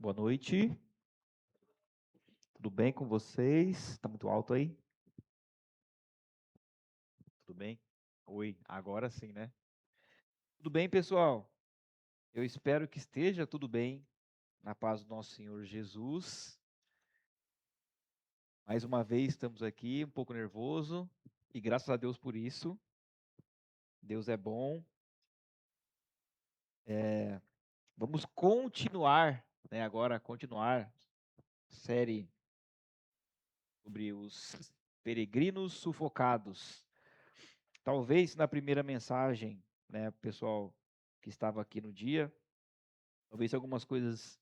Boa noite, tudo bem com vocês? Está muito alto aí? Tudo bem? Oi, agora sim, né? Tudo bem, pessoal? Eu espero que esteja tudo bem, na paz do nosso Senhor Jesus. Mais uma vez estamos aqui, um pouco nervoso, e graças a Deus por isso. Deus é bom. Vamos continuar, né? Agora continuar série sobre os peregrinos sufocados. Talvez na primeira mensagem, né, pessoal que estava aqui no dia, talvez se algumas coisas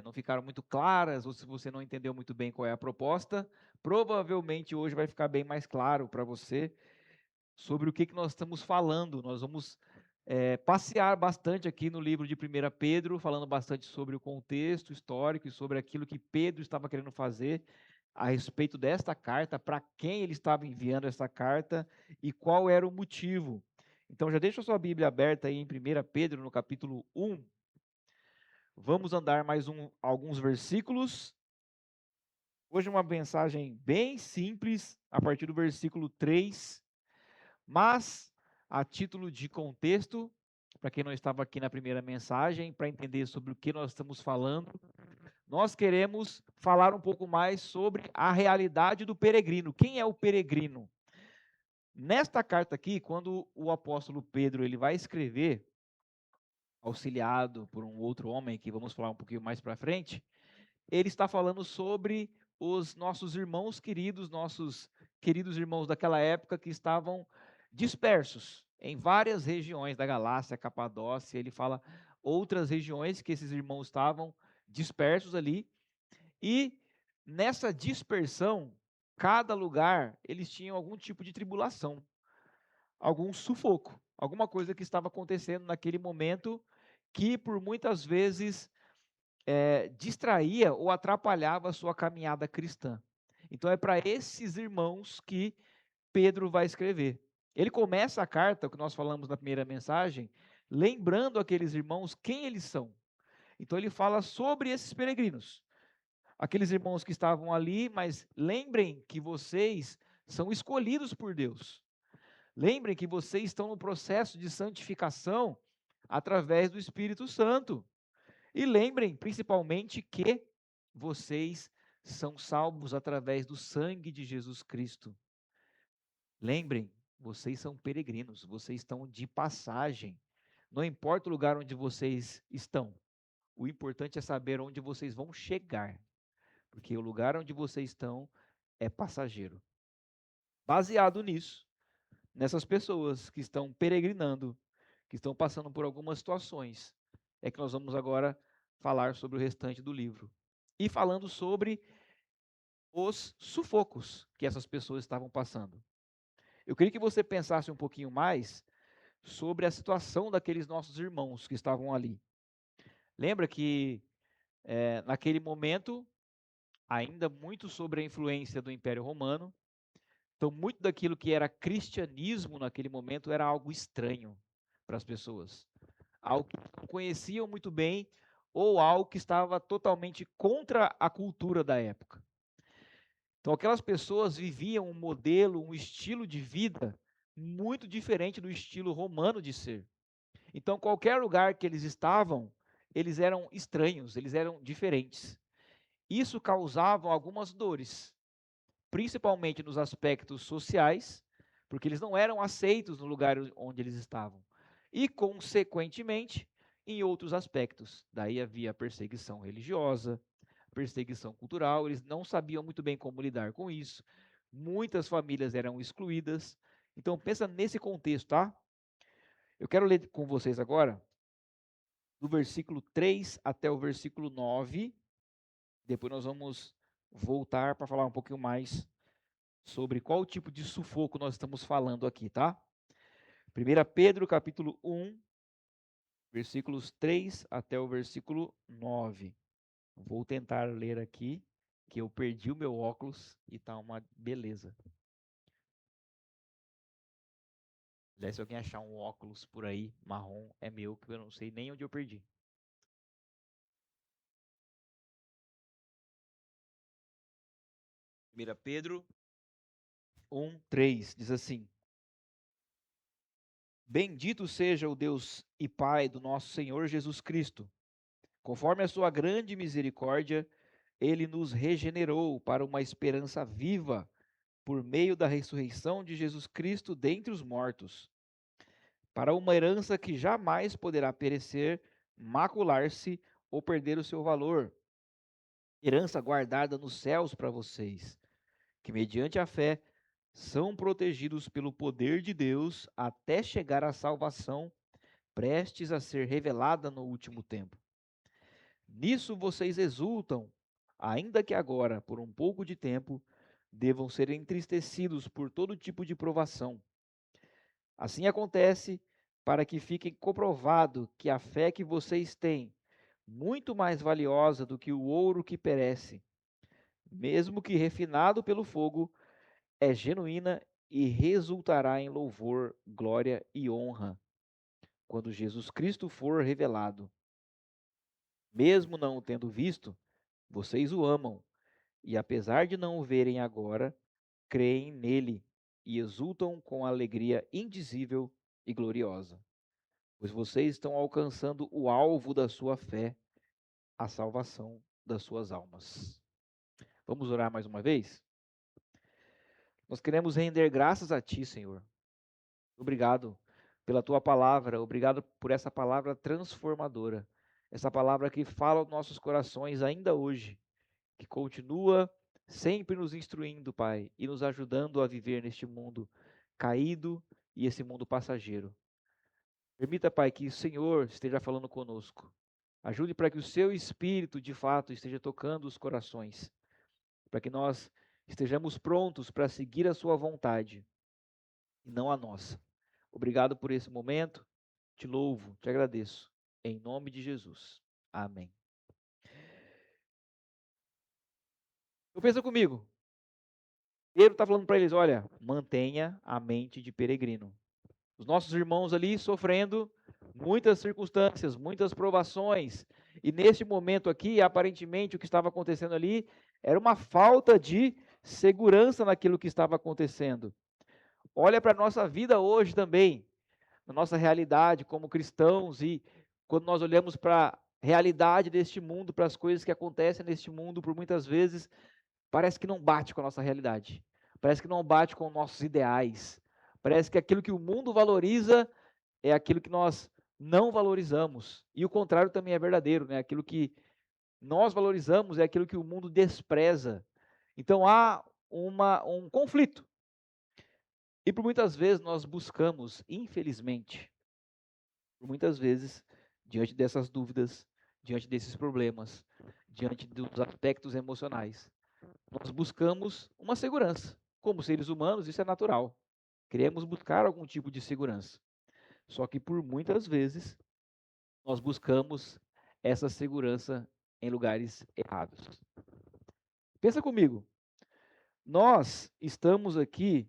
não ficaram muito claras, ou se você não entendeu muito bem qual é a proposta, provavelmente hoje vai ficar bem mais claro para você sobre o que nós estamos falando. Nós vamos passear bastante aqui no livro de 1 Pedro, falando bastante sobre o contexto histórico e sobre aquilo que Pedro estava querendo fazer a respeito desta carta, para quem ele estava enviando essa carta e qual era o motivo. Então já deixa a sua Bíblia aberta aí em 1 Pedro, no capítulo 1. Vamos andar mais alguns versículos. Hoje uma mensagem bem simples, a partir do versículo 3, mas a título de contexto, para quem não estava aqui na primeira mensagem, para entender sobre o que nós estamos falando, nós queremos falar um pouco mais sobre a realidade do peregrino. Quem é o peregrino? Nesta carta aqui, quando o apóstolo Pedro ele vai escrever, auxiliado por um outro homem, que vamos falar um pouquinho mais para frente, ele está falando sobre os nossos queridos irmãos daquela época que estavam dispersos em várias regiões da Galácia, Capadócia. Ele fala outras regiões que esses irmãos estavam dispersos ali, e nessa dispersão, cada lugar eles tinham algum tipo de tribulação, algum sufoco, alguma coisa que estava acontecendo naquele momento que por muitas vezes distraía ou atrapalhava a sua caminhada cristã. Então é para esses irmãos que Pedro vai escrever. Ele começa a carta, o que nós falamos na primeira mensagem, lembrando aqueles irmãos quem eles são. Então ele fala sobre esses peregrinos, aqueles irmãos que estavam ali, mas lembrem que vocês são escolhidos por Deus. Lembrem que vocês estão no processo de santificação através do Espírito Santo. E lembrem, principalmente, que vocês são salvos através do sangue de Jesus Cristo. Lembrem, vocês são peregrinos, vocês estão de passagem. Não importa o lugar onde vocês estão, o importante é saber onde vocês vão chegar, porque o lugar onde vocês estão é passageiro. Baseado nisso, nessas pessoas que estão peregrinando, que estão passando por algumas situações, é que nós vamos agora falar sobre o restante do livro. E falando sobre os sufocos que essas pessoas estavam passando. Eu queria que você pensasse um pouquinho mais sobre a situação daqueles nossos irmãos que estavam ali. Lembra que naquele momento, ainda muito sobre a influência do Império Romano, então muito daquilo que era cristianismo naquele momento era algo estranho para as pessoas, algo que não conheciam muito bem ou algo que estava totalmente contra a cultura da época. Então aquelas pessoas viviam um modelo, um estilo de vida muito diferente do estilo romano de ser. Então qualquer lugar que eles estavam, eles eram estranhos, eles eram diferentes. Isso causava algumas dores, principalmente nos aspectos sociais, porque eles não eram aceitos no lugar onde eles estavam. E, consequentemente, em outros aspectos. Daí havia perseguição religiosa, perseguição cultural, eles não sabiam muito bem como lidar com isso. Muitas famílias eram excluídas. Então, pensa nesse contexto, tá? Eu quero ler com vocês agora, do versículo 3 até o versículo 9. Depois nós vamos voltar para falar um pouquinho mais sobre qual tipo de sufoco nós estamos falando aqui, tá? 1 Pedro, capítulo 1, versículos 3 até o versículo 9. Vou tentar ler aqui, que eu perdi o meu óculos e tá uma beleza. Aliás, se alguém achar um óculos por aí, marrom, é meu, que eu não sei nem onde eu perdi. 1 Pedro 1:3 diz assim: Bendito seja o Deus e Pai do nosso Senhor Jesus Cristo. Conforme a sua grande misericórdia, ele nos regenerou para uma esperança viva por meio da ressurreição de Jesus Cristo dentre os mortos, para uma herança que jamais poderá perecer, macular-se ou perder o seu valor. Herança guardada nos céus para vocês, que mediante a fé são protegidos pelo poder de Deus até chegar à salvação, prestes a ser revelada no último tempo. Nisso vocês exultam, ainda que agora, por um pouco de tempo, devam ser entristecidos por todo tipo de provação. Assim acontece para que fique comprovado que a fé que vocês têm, muito mais valiosa do que o ouro que perece, mesmo que refinado pelo fogo, é genuína e resultará em louvor, glória e honra, quando Jesus Cristo for revelado. Mesmo não o tendo visto, vocês o amam, e apesar de não o verem agora, creem nele e exultam com alegria indizível e gloriosa, pois vocês estão alcançando o alvo da sua fé, a salvação das suas almas. Vamos orar mais uma vez? Nós queremos render graças a Ti, Senhor. Obrigado pela Tua palavra, obrigado por essa palavra transformadora, essa palavra que fala aos nossos corações ainda hoje, que continua sempre nos instruindo, Pai, e nos ajudando a viver neste mundo caído e esse mundo passageiro. Permita, Pai, que o Senhor esteja falando conosco. Ajude para que o Seu Espírito, de fato, esteja tocando os corações, para que nós estejamos prontos para seguir a Sua vontade e não a nossa. Obrigado por esse momento, te louvo, te agradeço. Em nome de Jesus. Amém. Então pensa comigo. Pedro está falando para eles, olha, mantenha a mente de peregrino. Os nossos irmãos ali sofrendo muitas circunstâncias, muitas provações. E neste momento aqui, aparentemente, o que estava acontecendo ali era uma falta de segurança naquilo que estava acontecendo. Olha para a nossa vida hoje também, na nossa realidade como cristãos, e quando nós olhamos para a realidade deste mundo, para as coisas que acontecem neste mundo, por muitas vezes, parece que não bate com a nossa realidade. Parece que não bate com nossos ideais. Parece que aquilo que o mundo valoriza é aquilo que nós não valorizamos. E o contrário também é verdadeiro, né? Aquilo que nós valorizamos é aquilo que o mundo despreza. Então há um conflito. E por muitas vezes nós buscamos, infelizmente, por muitas vezes, diante dessas dúvidas, diante desses problemas, diante dos aspectos emocionais, nós buscamos uma segurança. Como seres humanos, isso é natural. Queremos buscar algum tipo de segurança. Só que por muitas vezes nós buscamos essa segurança em lugares errados. Pensa comigo. Nós estamos aqui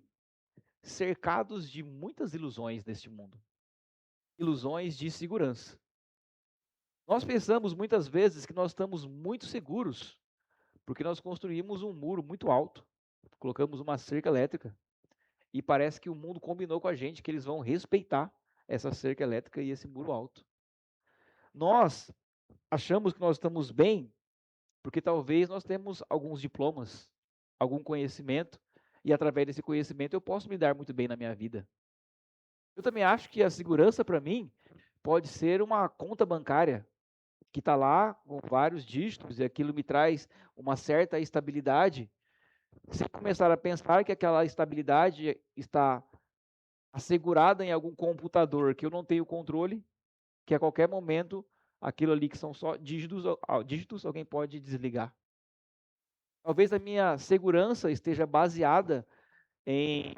cercados de muitas ilusões neste mundo. Ilusões de segurança. Nós pensamos muitas vezes que nós estamos muito seguros, porque nós construímos um muro muito alto, colocamos uma cerca elétrica, e parece que o mundo combinou com a gente que eles vão respeitar essa cerca elétrica e esse muro alto. Nós achamos que nós estamos bem, porque talvez nós temos alguns diplomas, algum conhecimento, e através desse conhecimento eu posso me dar muito bem na minha vida. Eu também acho que a segurança para mim pode ser uma conta bancária que está lá com vários dígitos e aquilo me traz uma certa estabilidade. Se começar a pensar que aquela estabilidade está assegurada em algum computador que eu não tenho controle, que a qualquer momento aquilo ali que são só dígitos alguém pode desligar. Talvez a minha segurança esteja baseada em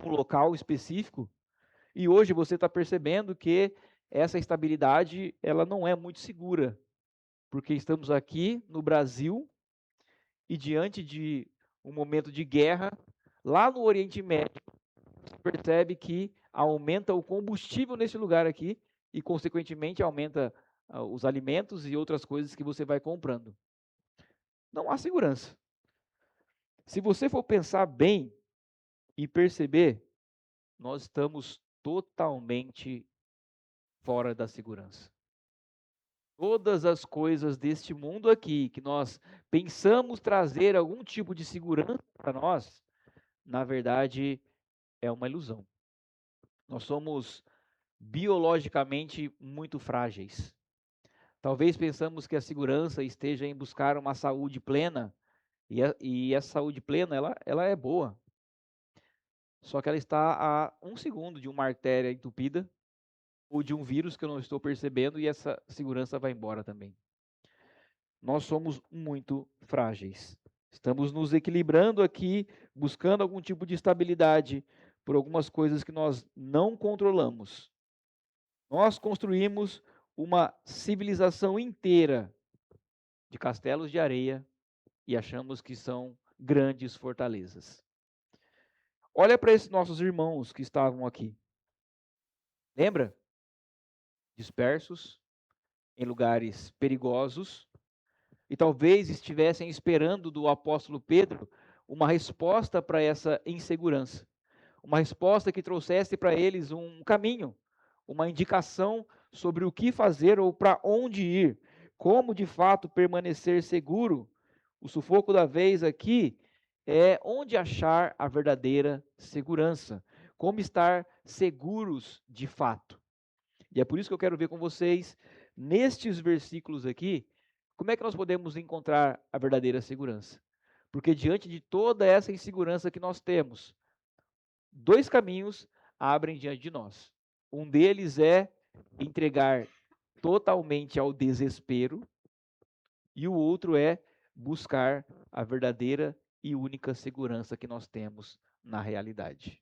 um local específico, e hoje você está percebendo que essa estabilidade ela não é muito segura, porque estamos aqui no Brasil e diante de um momento de guerra, lá no Oriente Médio, você percebe que aumenta o combustível nesse lugar aqui e, consequentemente, aumenta os alimentos e outras coisas que você vai comprando. não há segurança. Se você for pensar bem e perceber, nós estamos totalmente fora da segurança. Todas as coisas deste mundo aqui, que nós pensamos trazer algum tipo de segurança para nós, na verdade, é uma ilusão. Nós somos biologicamente muito frágeis. Talvez pensamos que a segurança esteja em buscar uma saúde plena, e essa saúde plena, ela é boa. Só que ela está a 1 segundo de uma artéria entupida, ou de um vírus que eu não estou percebendo, e essa segurança vai embora também. Nós somos muito frágeis. Estamos nos equilibrando aqui, buscando algum tipo de estabilidade por algumas coisas que nós não controlamos. Nós construímos uma civilização inteira de castelos de areia e achamos que são grandes fortalezas. Olha para esses nossos irmãos que estavam aqui. Lembra? Dispersos, em lugares perigosos, e talvez estivessem esperando do apóstolo Pedro uma resposta para essa insegurança. Uma resposta que trouxesse para eles um caminho, uma indicação sobre o que fazer ou para onde ir, como de fato permanecer seguro. O sufoco da vez aqui é onde achar a verdadeira segurança, como estar seguros de fato. E é por isso que eu quero ver com vocês, nestes versículos aqui, como é que nós podemos encontrar a verdadeira segurança. Porque diante de toda essa insegurança que nós temos, dois caminhos abrem diante de nós. Um deles é entregar totalmente ao desespero, e o outro é buscar a verdadeira e única segurança que nós temos na realidade.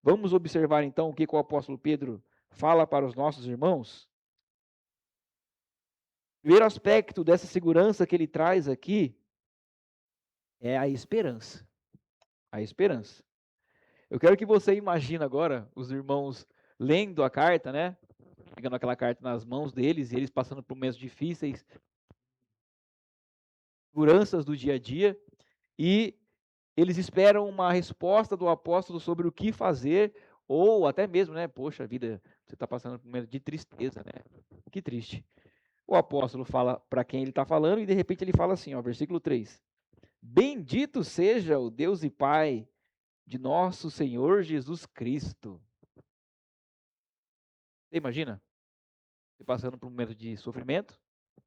Vamos observar então o que o apóstolo Pedro fala para os nossos irmãos? O primeiro aspecto dessa segurança que ele traz aqui é a esperança. A esperança. Eu quero que você imagine agora os irmãos lendo a carta, né? Pegando aquela carta nas mãos deles e eles passando por momentos difíceis, seguranças do dia a dia, e eles esperam uma resposta do apóstolo sobre o que fazer, ou até mesmo, né? Poxa vida, você está passando por um momento de tristeza, né? Que triste. O apóstolo fala para quem ele está falando e de repente ele fala assim, ó, versículo 3. Bendito seja o Deus e Pai de nosso Senhor Jesus Cristo. Você imagina? Você passando por um momento de sofrimento,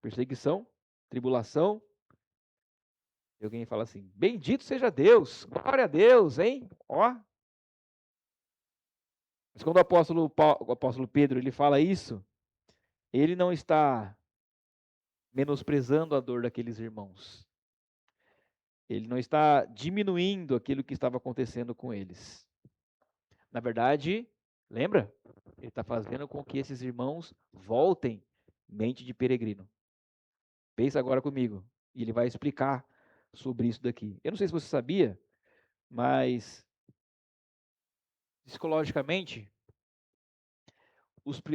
perseguição, tribulação, e alguém fala assim, bendito seja Deus, glória a Deus, hein? Ó. Mas quando o apóstolo Pedro ele fala isso, ele não está menosprezando a dor daqueles irmãos. Ele não está diminuindo aquilo que estava acontecendo com eles. Na verdade, lembra? Ele está fazendo com que esses irmãos voltem mente de peregrino. Pensa agora comigo. E ele vai explicar sobre isso daqui. Eu não sei se você sabia, mas psicologicamente,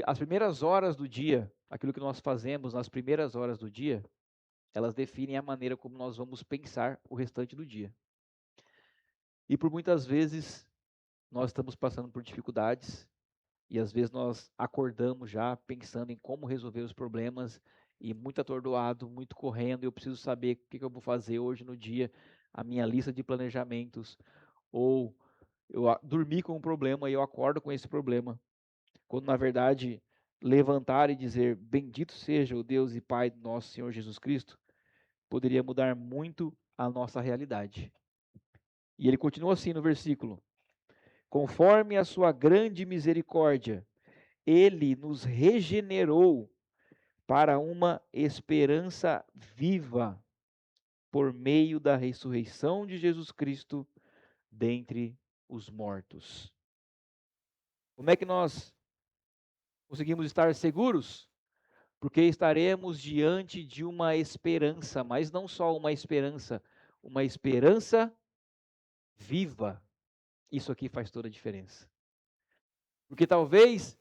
as primeiras horas do dia, aquilo que nós fazemos nas primeiras horas do dia, elas definem a maneira como nós vamos pensar o restante do dia. E por muitas vezes nós estamos passando por dificuldades e às vezes nós acordamos já pensando em como resolver os problemas e muito atordoado, muito correndo, eu preciso saber o que eu vou fazer hoje no dia, a minha lista de planejamentos, ou eu dormi com um problema e eu acordo com esse problema, quando na verdade levantar e dizer bendito seja o Deus e Pai do nosso Senhor Jesus Cristo, poderia mudar muito a nossa realidade. E ele continua assim no versículo: conforme a sua grande misericórdia, ele nos regenerou para uma esperança viva por meio da ressurreição de Jesus Cristo dentre os mortos. Como é que nós conseguimos estar seguros? Porque estaremos diante de uma esperança, mas não só uma esperança viva. Isso aqui faz toda a diferença. Porque talvez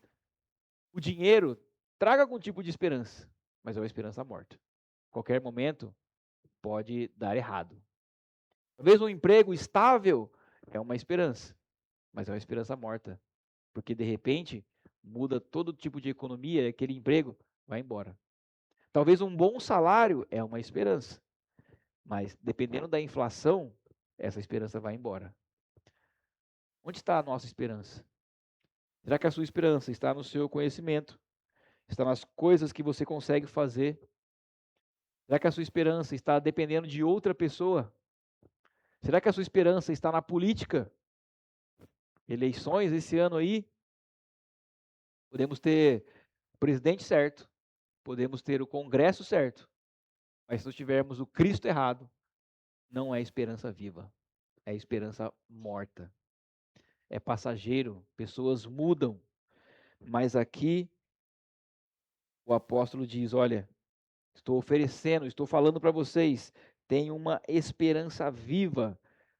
o dinheiro traga algum tipo de esperança, mas é uma esperança morta. Qualquer momento, pode dar errado. Talvez um emprego estável é uma esperança, mas é uma esperança morta, porque de repente muda todo tipo de economia e aquele emprego vai embora. Talvez um bom salário é uma esperança, mas dependendo da inflação, essa esperança vai embora. Onde está a nossa esperança? Será que a sua esperança está no seu conhecimento? Está nas coisas que você consegue fazer? Será que a sua esperança está dependendo de outra pessoa? Será que a sua esperança está na política? Eleições esse ano aí, podemos ter o presidente certo, podemos ter o Congresso certo, mas se nós tivermos o Cristo errado, não é esperança viva, é esperança morta. É passageiro, pessoas mudam, mas aqui o apóstolo diz: olha, estou oferecendo, estou falando para vocês, tem uma esperança viva.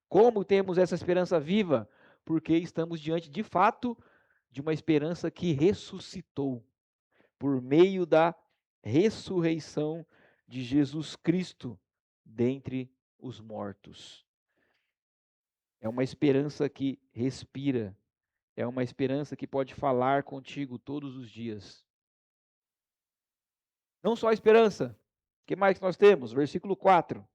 Como temos essa esperança viva? Porque estamos diante de fato de uma esperança que ressuscitou por meio da ressurreição de Jesus Cristo dentre os mortos. É uma esperança que respira, é uma esperança que pode falar contigo todos os dias. Não só a esperança, o que mais nós temos? Versículo 4.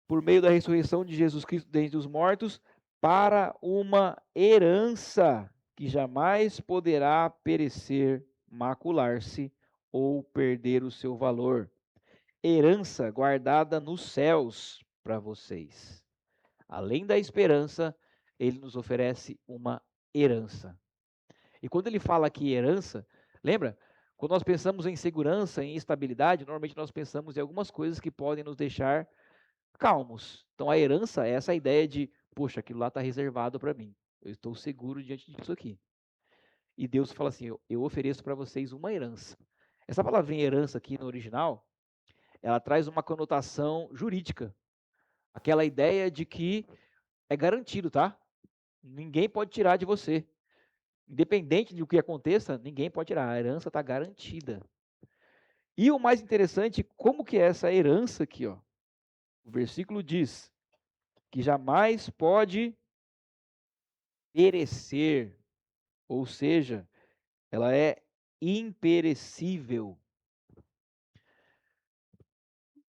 Por meio da ressurreição de Jesus Cristo dentre os mortos, para uma herança que jamais poderá perecer, macular-se ou perder o seu valor. Herança guardada nos céus para vocês. Além da esperança, ele nos oferece uma herança. E quando ele fala aqui herança, lembra? Quando nós pensamos em segurança, em estabilidade, normalmente nós pensamos em algumas coisas que podem nos deixar calmos. Então a herança é essa ideia de, poxa, aquilo lá está reservado para mim. Eu estou seguro diante disso aqui. E Deus fala assim: eu ofereço para vocês uma herança. Essa palavrinha herança aqui no original, ela traz uma conotação jurídica. Aquela ideia de que é garantido, tá? Ninguém pode tirar de você. Independente do que aconteça, ninguém pode tirar. A herança está garantida. E o mais interessante, como que é essa herança aqui, ó? O versículo diz que jamais pode perecer, ou seja, ela é imperecível.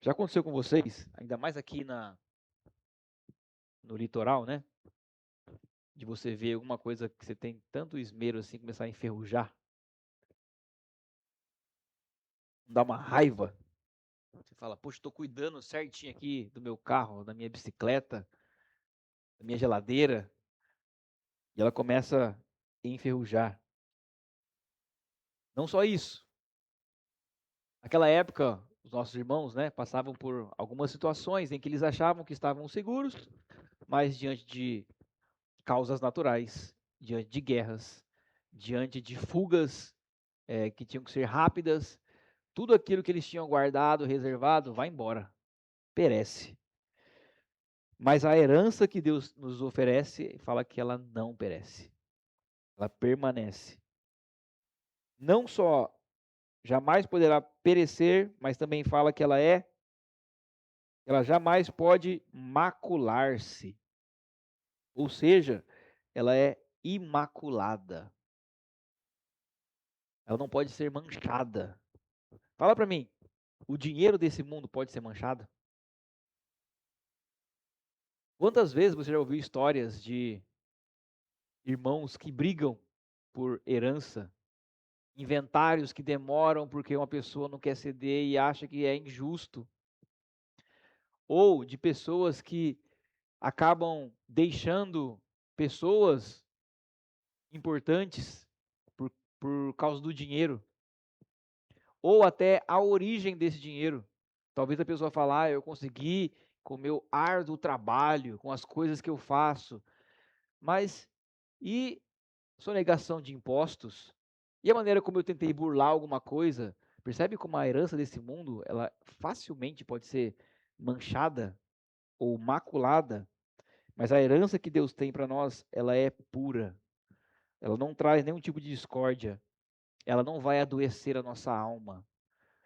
Já aconteceu com vocês, ainda mais aqui no litoral, né? De você ver alguma coisa que você tem tanto esmero assim começar a enferrujar, dá uma raiva. Você fala, poxa, estou cuidando certinho aqui do meu carro, da minha bicicleta, da minha geladeira, e ela começa a enferrujar. Não só isso. Naquela época, os nossos irmãos, né, passavam por algumas situações em que eles achavam que estavam seguros, mas diante de causas naturais, diante de guerras, diante de fugas que tinham que ser rápidas, tudo aquilo que eles tinham guardado, reservado, vai embora, perece. Mas a herança que Deus nos oferece, fala que ela não perece, ela permanece. Não só jamais poderá perecer, mas também fala que ela jamais pode macular-se. Ou seja, ela é imaculada. Ela não pode ser manchada. Fala para mim, o dinheiro desse mundo pode ser manchado? Quantas vezes você já ouviu histórias de irmãos que brigam por herança, inventários que demoram porque uma pessoa não quer ceder e acha que é injusto, ou de pessoas que acabam deixando pessoas importantes por causa do dinheiro, ou até a origem desse dinheiro. Talvez a pessoa fale, eu consegui com o meu árduo trabalho, com as coisas que eu faço, mas e sonegação de impostos? E a maneira como eu tentei burlar alguma coisa? Percebe como a herança desse mundo, ela facilmente pode ser manchada ou maculada, mas a herança que Deus tem para nós, ela é pura. Ela não traz nenhum tipo de discórdia. Ela não vai adoecer a nossa alma.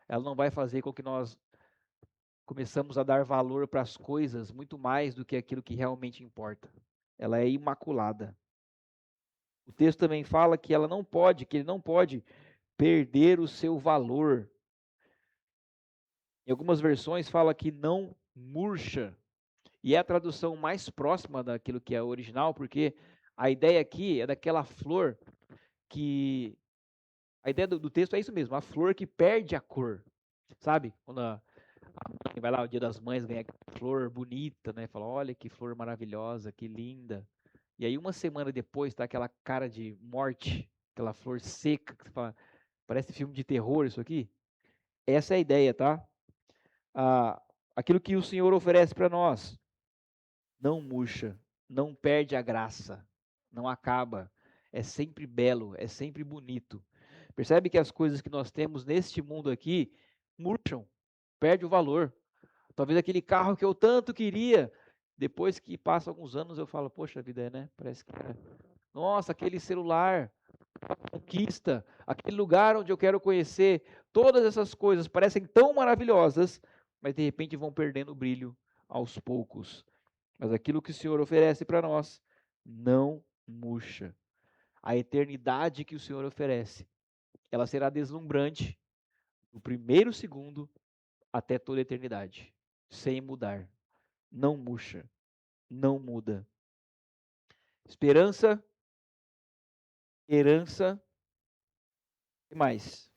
ela não vai fazer com que nós começamos a dar valor para as coisas muito mais do que aquilo que realmente importa. Ela é imaculada. O texto também fala que que ele não pode perder o seu valor. Em algumas versões fala que não murcha. E é a tradução mais próxima daquilo que é original, porque a ideia aqui é daquela flor que. A ideia do texto é isso mesmo, a flor que perde a cor. Sabe? Quando a mãe vai lá, o Dia das Mães, ganha aquela flor bonita, né? Fala, olha que flor maravilhosa, que linda. E aí, uma semana depois, tá aquela cara de morte, aquela flor seca, que você fala, parece filme de terror isso aqui. Essa é a ideia, tá? Ah, aquilo que o Senhor oferece para nós não murcha, não perde a graça, não acaba, é sempre belo, é sempre bonito. Percebe que as coisas que nós temos neste mundo aqui murcham, perde o valor. Talvez aquele carro que eu tanto queria, depois que passa alguns anos eu falo, poxa vida, né? Parece que nossa, aquele celular, conquista, aquele lugar onde eu quero conhecer, todas essas coisas parecem tão maravilhosas, mas de repente vão perdendo o brilho aos poucos. Mas aquilo que o Senhor oferece para nós não murcha. A eternidade que o Senhor oferece, ela será deslumbrante do primeiro segundo até toda a eternidade, sem mudar. Não murcha, não muda. Esperança, herança e mais.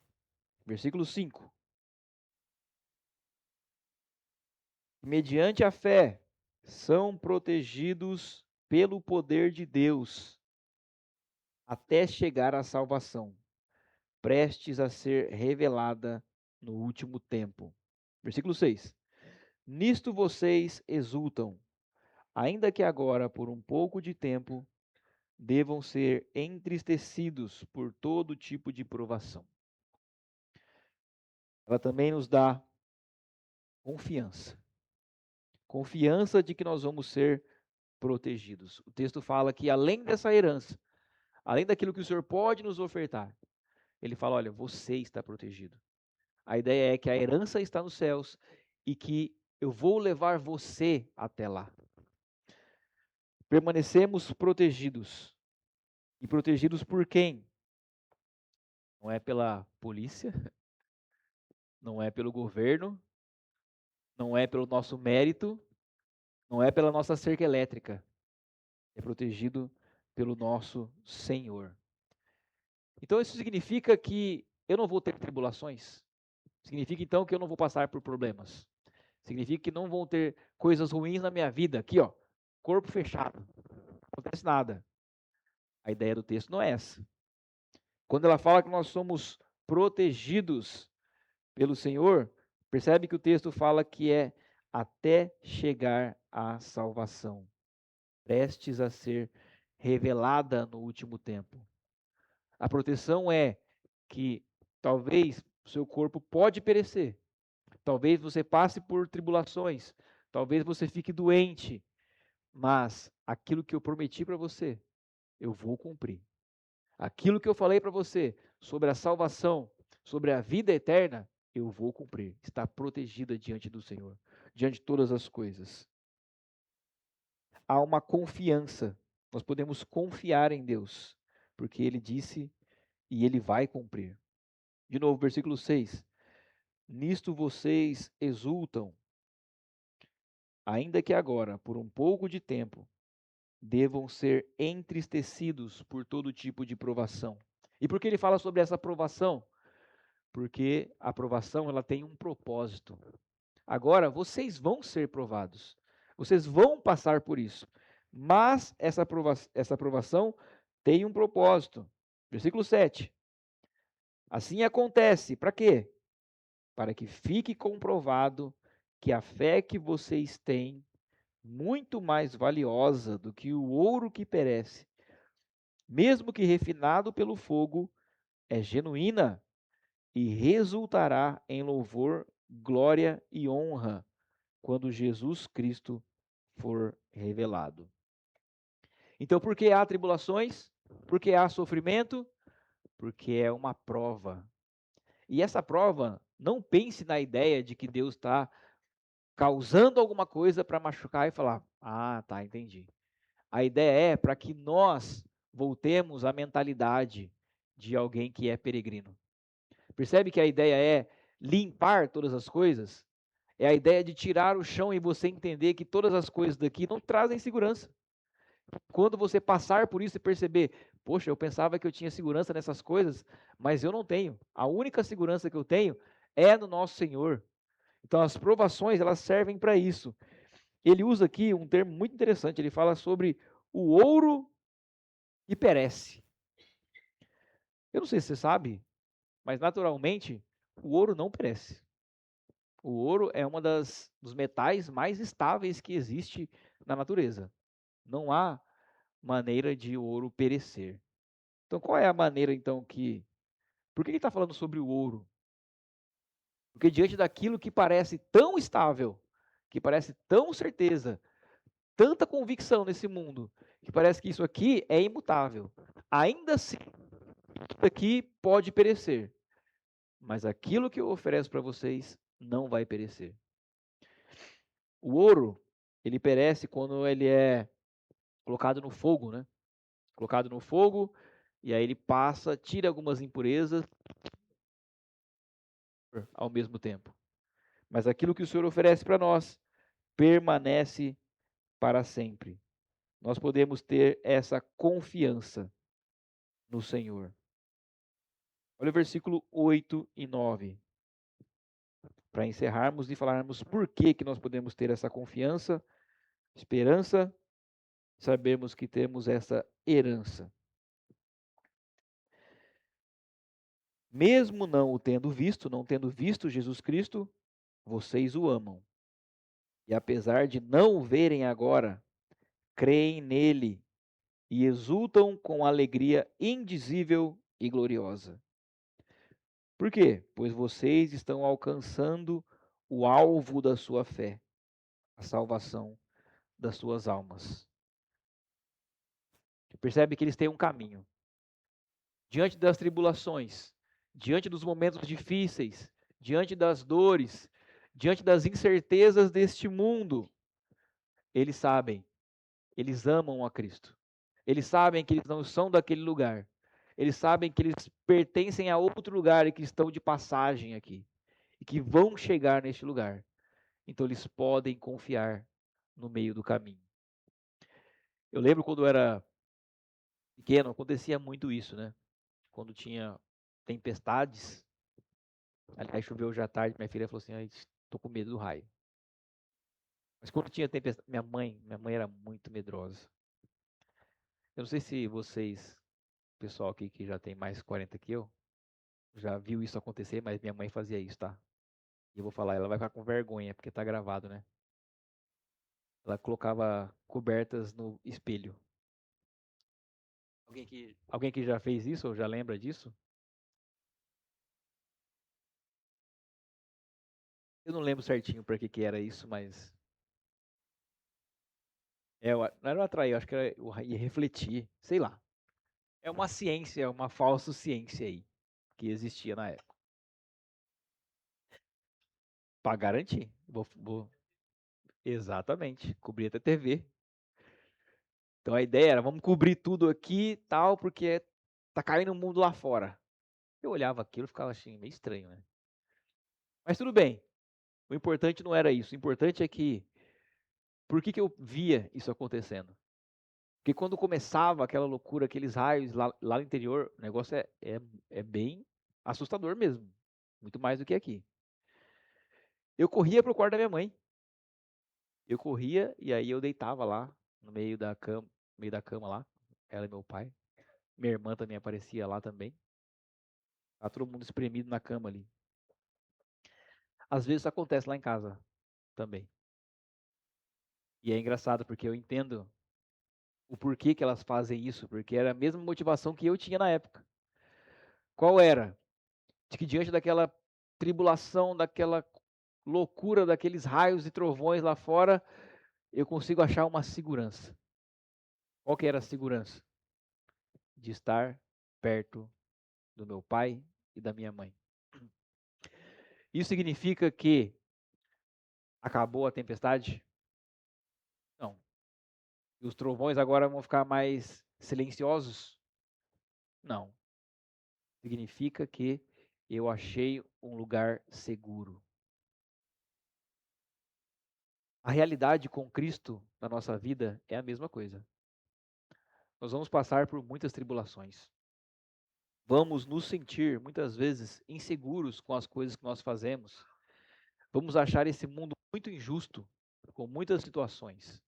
Versículo 5. Mediante a fé, são protegidos pelo poder de Deus até chegar à salvação, prestes a ser revelada no último tempo. Versículo 6. Nisto vocês exultam, ainda que agora, por um pouco de tempo, devam ser entristecidos por todo tipo de provação. Ela também nos dá confiança. Confiança de que nós vamos ser protegidos. O texto fala que além dessa herança, além daquilo que o Senhor pode nos ofertar, ele fala: olha, você está protegido. A ideia é que a herança está nos céus e que eu vou levar você até lá. Permanecemos protegidos. E protegidos por quem? Não é pela polícia, não é pelo governo, não é pelo nosso mérito, não é pela nossa cerca elétrica. É protegido pelo nosso Senhor. Então isso significa que eu não vou ter tribulações. Significa então que eu não vou passar por problemas. Significa que não vão ter coisas ruins na minha vida. Aqui, ó, corpo fechado. Não acontece nada. A ideia do texto não é essa. Quando ela fala que nós somos protegidos pelo Senhor, percebe que o texto fala que é até chegar à salvação, prestes a ser revelada no último tempo. A proteção é que talvez o seu corpo pode perecer, talvez você passe por tribulações, talvez você fique doente, mas aquilo que eu prometi para você, eu vou cumprir. Aquilo que eu falei para você sobre a salvação, sobre a vida eterna, eu vou cumprir. Está protegida diante do Senhor, diante de todas as coisas. Há uma confiança. Nós podemos confiar em Deus, porque Ele disse e Ele vai cumprir. De novo, versículo 6. Nisto vocês exultam, ainda que agora, por um pouco de tempo, devam ser entristecidos por todo tipo de provação. E por que ele fala sobre essa provação? Porque a provação ela tem um propósito. Agora, vocês vão ser provados. Vocês vão passar por isso. Mas essa provação tem um propósito. Versículo 7. Assim acontece, para quê? Para que fique comprovado que a fé que vocês têm, muito mais valiosa do que o ouro que perece, mesmo que refinado pelo fogo, é genuína e resultará em louvor, glória e honra quando Jesus Cristo for revelado. Então, por que há tribulações? Por que há sofrimento? Porque é uma prova. E essa prova Não pense na ideia de que Deus está causando alguma coisa para machucar e falar: ah, tá, entendi. A ideia é para que nós voltemos à mentalidade de alguém que é peregrino. Percebe que a ideia é limpar todas as coisas? É a ideia de tirar o chão e você entender que todas as coisas daqui não trazem segurança. Quando você passar por isso e perceber, poxa, eu pensava que eu tinha segurança nessas coisas, mas eu não tenho. A única segurança que eu tenho é no nosso Senhor. Então as provações, elas servem para isso. Ele usa aqui um termo muito interessante, ele fala sobre o ouro que perece. Eu não sei se você sabe, mas naturalmente o ouro não perece. O ouro é uma dos metais mais estáveis que existe na natureza. Não há maneira de o ouro perecer. Então, qual é a maneira, então, que... Por que ele está falando sobre o ouro? Porque diante daquilo que parece tão estável, que parece tão certeza, tanta convicção nesse mundo, que parece que isso aqui é imutável. Ainda assim, isso aqui pode perecer. Mas aquilo que eu ofereço para vocês não vai perecer. O ouro, ele perece quando ele é colocado no fogo, né? Colocado no fogo, e aí ele passa, tira algumas impurezas ao mesmo tempo. Mas aquilo que o Senhor oferece para nós permanece para sempre. Nós podemos ter essa confiança no Senhor. Olha o versículo 8 e 9. Para encerrarmos e falarmos por que nós podemos ter essa confiança, esperança, sabemos que temos essa herança. Mesmo não o tendo visto, não tendo visto Jesus Cristo, vocês o amam. E apesar de não o verem agora, creem nele e exultam com alegria indizível e gloriosa. Por quê? Pois vocês estão alcançando o alvo da sua fé, a salvação das suas almas. Percebe que eles têm um caminho. Diante das tribulações, diante dos momentos difíceis, diante das dores, diante das incertezas deste mundo, eles sabem, eles amam a Cristo. Eles sabem que eles não são daquele lugar. Eles sabem que eles pertencem a outro lugar e que estão de passagem aqui. E que vão chegar neste lugar. Então eles podem confiar no meio do caminho. Eu lembro quando eu era pequeno, acontecia muito isso, né? Quando tinha tempestades. Aliás, choveu hoje à tarde, minha filha falou assim: "Ai, tô com medo do raio." Mas quando tinha tempestade, minha mãe era muito medrosa. Eu não sei se vocês, pessoal aqui que já tem mais 40 que eu, já viu isso acontecer, mas minha mãe fazia isso, tá? E eu vou falar, ela vai ficar com vergonha, porque tá gravado, né? Ela colocava cobertas no espelho. Alguém que já fez isso ou já lembra disso? Eu não lembro certinho para que era isso, mas não era o atrair, eu acho que era o ia refletir, sei lá. É uma ciência, uma falsa ciência aí que existia na época. Para garantir, exatamente, cobrir até TV. Então a ideia era, vamos cobrir tudo aqui, tal, porque tá caindo o mundo lá fora. Eu olhava aquilo e ficava assim, meio estranho, né? Mas tudo bem. O importante não era isso. O importante é que, por que eu via isso acontecendo? Porque quando começava aquela loucura, aqueles raios lá no interior, o negócio é bem assustador mesmo. Muito mais do que aqui. Eu corria pro quarto da minha mãe. Eu corria e aí eu deitava lá, no meio da cama lá. Ela e meu pai. Minha irmã também aparecia lá também. Tá todo mundo espremido na cama ali. Às vezes isso acontece lá em casa também. E é engraçado porque eu entendo o porquê que elas fazem isso, porque era a mesma motivação que eu tinha na época. Qual era? De que diante daquela tribulação, daquela loucura, daqueles raios e trovões lá fora, eu consigo achar uma segurança. Qual que era a segurança? De estar perto do meu pai e da minha mãe. Isso significa que acabou a tempestade? Não. E os trovões agora vão ficar mais silenciosos? Não. Significa que eu achei um lugar seguro. A realidade com Cristo na nossa vida é a mesma coisa. Nós vamos passar por muitas tribulações. Vamos nos sentir, muitas vezes, inseguros com as coisas que nós fazemos. Vamos achar esse mundo muito injusto, com muitas situações.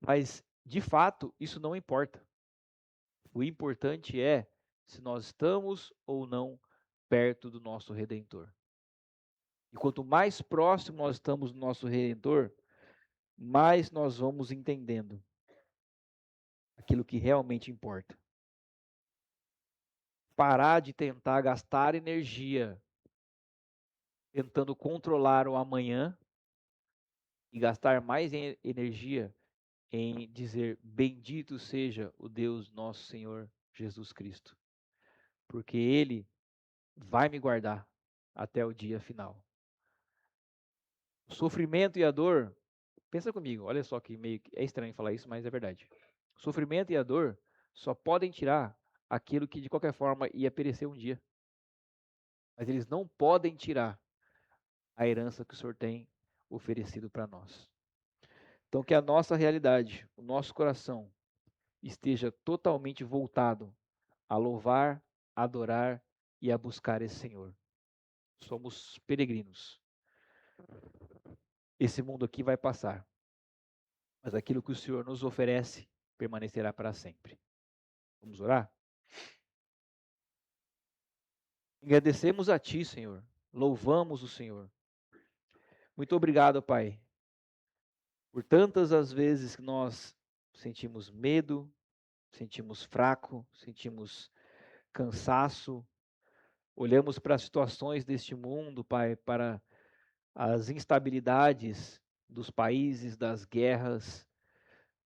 Mas, de fato, isso não importa. O importante é se nós estamos ou não perto do nosso Redentor. E quanto mais próximo nós estamos do nosso Redentor, mais nós vamos entendendo aquilo que realmente importa. Parar de tentar gastar energia tentando controlar o amanhã e gastar mais energia em dizer: Bendito seja o Deus nosso Senhor Jesus Cristo, porque Ele vai me guardar até o dia final. O sofrimento e a dor, pensa comigo, olha só que meio é estranho falar isso, mas é verdade. O sofrimento e a dor só podem tirar aquilo que de qualquer forma ia perecer um dia. Mas eles não podem tirar a herança que o Senhor tem oferecido para nós. Então, que a nossa realidade, o nosso coração, esteja totalmente voltado a louvar, a adorar e a buscar esse Senhor. Somos peregrinos. Esse mundo aqui vai passar, mas aquilo que o Senhor nos oferece permanecerá para sempre. Vamos orar? Agradecemos a Ti, Senhor. Louvamos o Senhor. Muito obrigado, Pai, por tantas as vezes que nós sentimos medo, sentimos fraco, sentimos cansaço, olhamos para as situações deste mundo, Pai, para as instabilidades dos países, das guerras,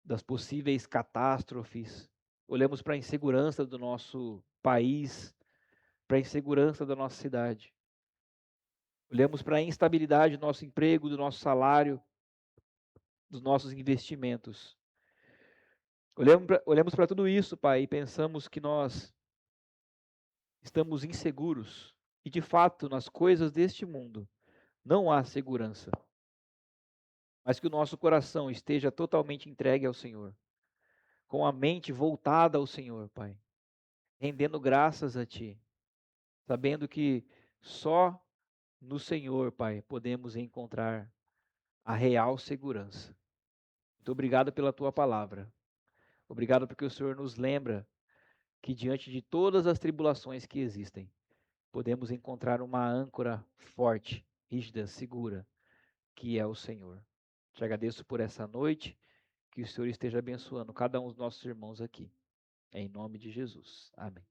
das possíveis catástrofes, olhamos para a insegurança do nosso país, para a insegurança da nossa cidade, olhamos para a instabilidade do nosso emprego, do nosso salário, dos nossos investimentos. Olhamos para tudo isso, Pai, e pensamos que nós estamos inseguros. E, de fato, nas coisas deste mundo, não há segurança. Mas que o nosso coração esteja totalmente entregue ao Senhor, com a mente voltada ao Senhor, Pai, rendendo graças a Ti, sabendo que só no Senhor, Pai, podemos encontrar a real segurança. Muito obrigado pela Tua palavra. Obrigado porque o Senhor nos lembra que diante de todas as tribulações que existem, podemos encontrar uma âncora forte, rígida, segura, que é o Senhor. Te agradeço por essa noite, que o Senhor esteja abençoando cada um dos nossos irmãos aqui. Em nome de Jesus. Amém.